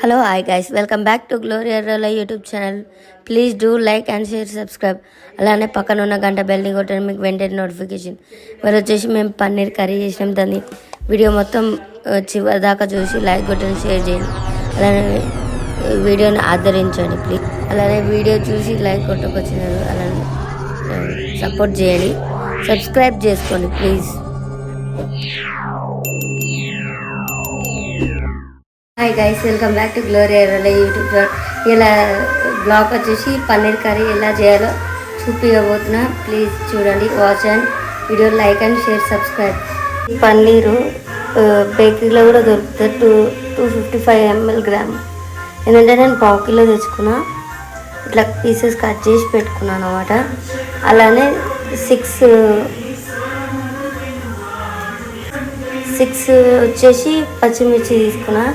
Hello, hi guys. Welcome back to Gloria Rola YouTube channel. Please do like and share, subscribe. అలానే పక్కన ఉన్న గంట బెల్ని కొట్టండి, మీకు వెంటనే నోటిఫికేషన్. మరి వచ్చేసి మేము పన్నీర్ కర్రీ చేసినాం. దాన్ని వీడియో మొత్తం చివరి దాకా చూసి లైక్ కొట్టండి, షేర్ చేయండి. అలానే వీడియోని ఆదరించండి ప్లీజ్. అలానే వీడియో చూసి లైక్ కొట్టకొచ్చినారు, అలానే సపోర్ట్ చేయండి, సబ్స్క్రైబ్ చేసుకోండి please. Hi guys, welcome back to Gloria Rola YouTube channel. ఇలా బ్లాగ్ వచ్చేసి పన్నీర్ కర్రీ ఎలా చేయాలో చూపించబోతున్నా. ప్లీజ్ చూడండి, watch and video like and share, subscribe. Paneer బేకరీలో కూడా దొరుకుతుంది. 255 ml గ్రామ్. ఏంటంటే నేను పావు కిలో తెచ్చుకున్నా. ఇట్లా పీసెస్ కట్ చేసి పెట్టుకున్నాను అనమాట. అలానే 6 వచ్చేసి పచ్చిమిర్చి తీసుకున్నా.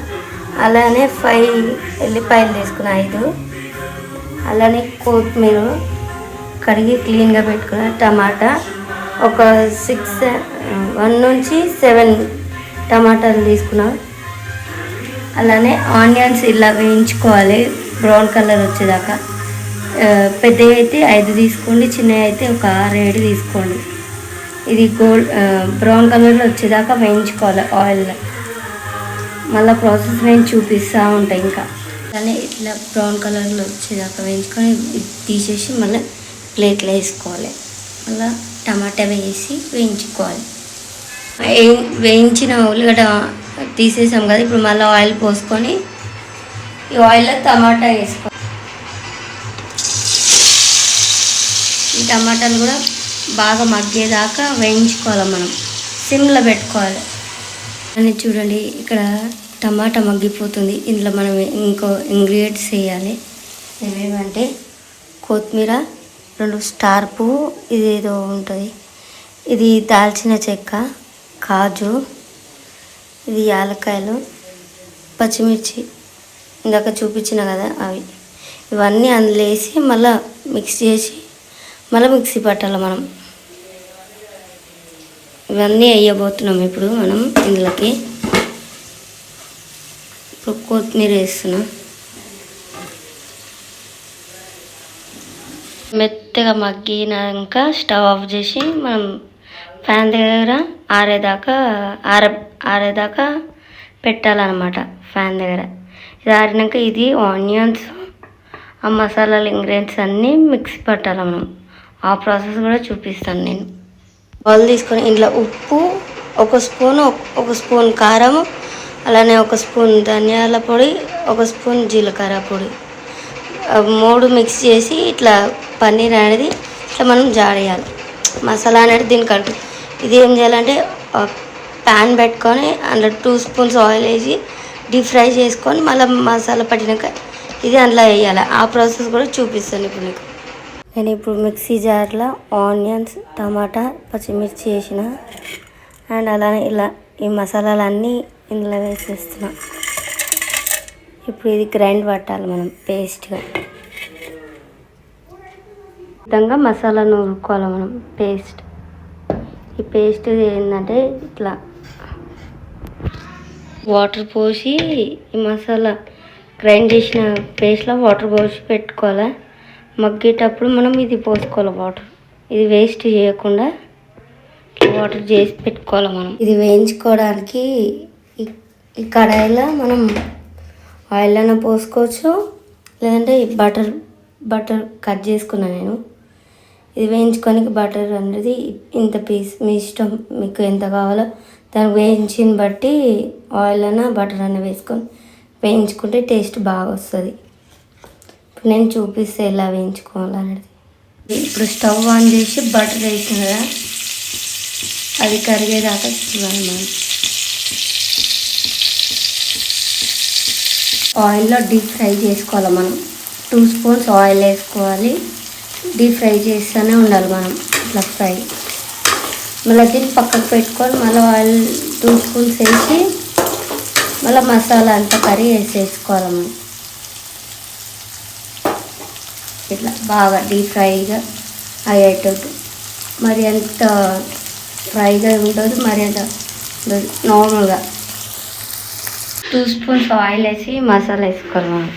అలానే 5 ఎల్లిపాయలు తీసుకున్నా, 5. అలానే కొత్తిమీర కడిగి క్లీన్గా పెట్టుకున్నా. టమాటా ఒక 1 నుంచి 7 టమాటాలు తీసుకున్నా. అలానే ఆనియన్స్ ఇలా వేయించుకోవాలి బ్రౌన్ కలర్ వచ్చేదాకా. పెద్దవి అయితే 5 తీసుకోండి, చిన్నవి అయితే ఒక 6-7 తీసుకోండి. ఇది బ్రౌన్ కలర్లో వచ్చేదాకా వేయించుకోవాలి ఆయిల్లో. మళ్ళీ ప్రాసెస్ నేను చూపిస్తూ ఉంటాయి. ఇంకా అలానే ఇట్లా బ్రౌన్ కలర్లో వచ్చేదాకా వేయించుకొని తీసేసి మళ్ళీ ప్లేట్లో వేసుకోవాలి. మళ్ళీ టమాటా వేసి వేయించుకోవాలి. వేయించిన ఉల్లిగడ్డ తీసేసాం కదా, ఇప్పుడు మళ్ళీ ఆయిల్ పోసుకొని ఈ ఆయిల్లో టమాటా వేసుకోవాలి. ఈ టమాటాలు కూడా బాగా మగ్గేదాకా వేయించుకోవాలి. మనం సిమ్లో పెట్టుకోవాలి. అని చూడండి, ఇక్కడ టమాటా మగ్గిపోతుంది. ఇందులో మనం ఇంకో ఇంగ్రీడియంట్స్ వేయాలి. ఏమేమంటే కొత్తిమీర, 2 స్టార్ పువ్వు, ఇదేదో ఉంటుంది, ఇది దాల్చిన చెక్క, కాజు, ఇది యాలక్కాయలు, పచ్చిమిర్చి ఇందాక చూపించిన కదా అవి. ఇవన్నీ అందులో వేసి మళ్ళీ మిక్స్ చేసి మళ్ళీ మిక్సీ పట్టాలి మనం. ఇవన్నీ వేయబోతున్నాం ఇప్పుడు మనం ఇందులోకి. ఇప్పుడు కొత్తిమీర వేస్తున్నాం. మెత్తగా మగ్గినాక స్టవ్ ఆఫ్ చేసి మనం ఫ్యాన్ దగ్గర ఆరేదాకా పెట్టాలన్నమాట. ఫ్యాన్ దగ్గర ఇది ఆరినాక ఇది ఆనియన్స్, ఆ మసాలాలు, ఇంగ్రీడియంట్స్ అన్నీ మిక్సీ పట్టాలి మనం. ఆ ప్రాసెస్ కూడా చూపిస్తాను నేను. బౌల్ తీసుకొని ఇంట్లో ఉప్పు, ఒక స్పూన్ కారం, అలానే 1 స్పూన్ ధనియాల పొడి, 1 స్పూన్ జీలకర్ర పొడి, 3 మిక్స్ చేసి ఇట్లా పన్నీర్ అనేది ఇట్లా మనం జాడేయాలి. మసాలా అనేది దీనికంటూ. ఇది ఏం చేయాలంటే ప్యాన్ పెట్టుకొని అందులో 2 స్పూన్స్ ఆయిల్ వేసి డీప్ ఫ్రై చేసుకొని మళ్ళీ మసాలా పట్టినాక ఇది అందులో వేయాలి. ఆ ప్రాసెస్ కూడా చూపిస్తాను ఇప్పుడు నీకు. నేను ఇప్పుడు మిక్సీ జార్లో ఆనియన్స్, టమాటా, పచ్చిమిర్చి వేసిన అండ్ అలానే ఇలా ఈ మసాలాలన్నీ ఇందులో వేసేస్తున్నా. ఇప్పుడు ఇది గ్రైండ్ పట్టాలి మనం పేస్ట్గా. విధంగా మసాలా నూరుకోవాలి మనం పేస్ట్. ఈ పేస్ట్ ఏంటంటే ఇట్లా వాటర్ పోసి ఈ మసాలా గ్రైండ్ చేసిన పేస్ట్లో వాటర్ పోసి పెట్టుకోవాలి. మగ్గేటప్పుడు మనం ఇది పోసుకోవాలి వాటర్. ఇది వేస్ట్ చేయకుండా వాటర్ చేసి పెట్టుకోవాలి మనం. ఇది వేయించుకోవడానికి ఈ కడాయిలో మనం ఆయిల్ అయినా పోసుకోవచ్చు, లేదంటే బటర్ కట్ చేసుకున్నాను నేను. ఇది వేయించుకోనికి బటర్ అనేది ఇంత పీస్ మీ ఇష్టం, మీకు ఎంత కావాలో దానికి వేయించిన బట్టి ఆయిల్ అయినా బటర్ అయినా వేసుకొని వేయించుకుంటే టేస్ట్ బాగా వస్తుంది. ఇప్పుడు నేను చూపిస్తే ఎలా వేయించుకోవాలనేది. ఇప్పుడు స్టవ్ ఆన్ చేసి బటర్ వేసిన కదా, అది కరిగేదాకా చూడాలి మనం. ఆయిల్లో డీప్ ఫ్రై చేసుకోవాలి మనం. 2 స్పూన్స్ ఆయిల్ వేసుకోవాలి. డీప్ ఫ్రై చేస్తూనే ఉండాలి మనం ఇట్లా ఫ్రై. మళ్ళీ దీన్ని పక్కకు పెట్టుకొని మళ్ళీ ఆయిల్ 2 స్పూన్స్ వేసి మళ్ళీ మసాలా అంతా కర్రీ వేసేసుకోవాలి మనం. ఇట్లా బాగా డీప్ ఫ్రైగా అయ్యేటట్టు. మరి అంత ఫ్రైగా ఉండదు, మరి అంత నార్మల్గా 2 స్పూన్స్ ఆయిల్ వేసి మసాలా వేసుకోవాలి మనం.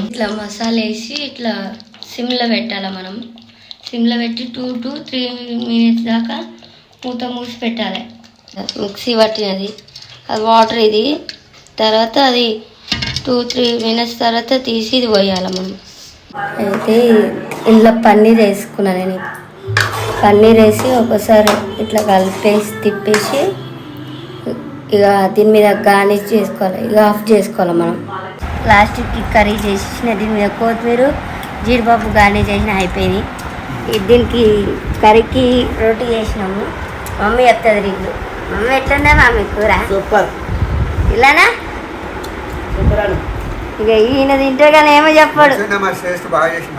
ఇట్లా మసాలా వేసి ఇట్లా సిమ్లో పెట్టాలి మనం. సిమ్లో పెట్టి 2 to 3 minutes దాకా మూత మూసి పెట్టాలి. మిక్సీ పట్టినది అది వాటర్ ఇది. తర్వాత అది 2-3 minutes తర్వాత తీసి ఇది పోయాలి మనం. అయితే ఇందులో పన్నీర్ వేసుకున్నాను నేను. పన్నీర్ వేసి ఒకసారి ఇట్లా కలిపేసి తిప్పేసి ఇక దీని మీద గార్నిష్ చేసుకోవాలి. ఇక ఆఫ్ చేసుకోవాలి మనం. ప్లాస్టిక్కి కర్రీ చేసిన దీని మీద కొత్తిమీర జీడిపప్పు గార్నిష్ చేసిన అయిపోయింది. దీనికి కర్రీకి రోటీ చేసినాము. మమ్మీ చెప్తుంది రివ్యూ. మమ్మీ ఎట్లుందా మమ్మీ కూర? సూపర్. ఇలానా సూపర్. ఇక ఈయన తింటే కానీ ఏమో చెప్పాడు. టేస్ట్ బాగా చేసిన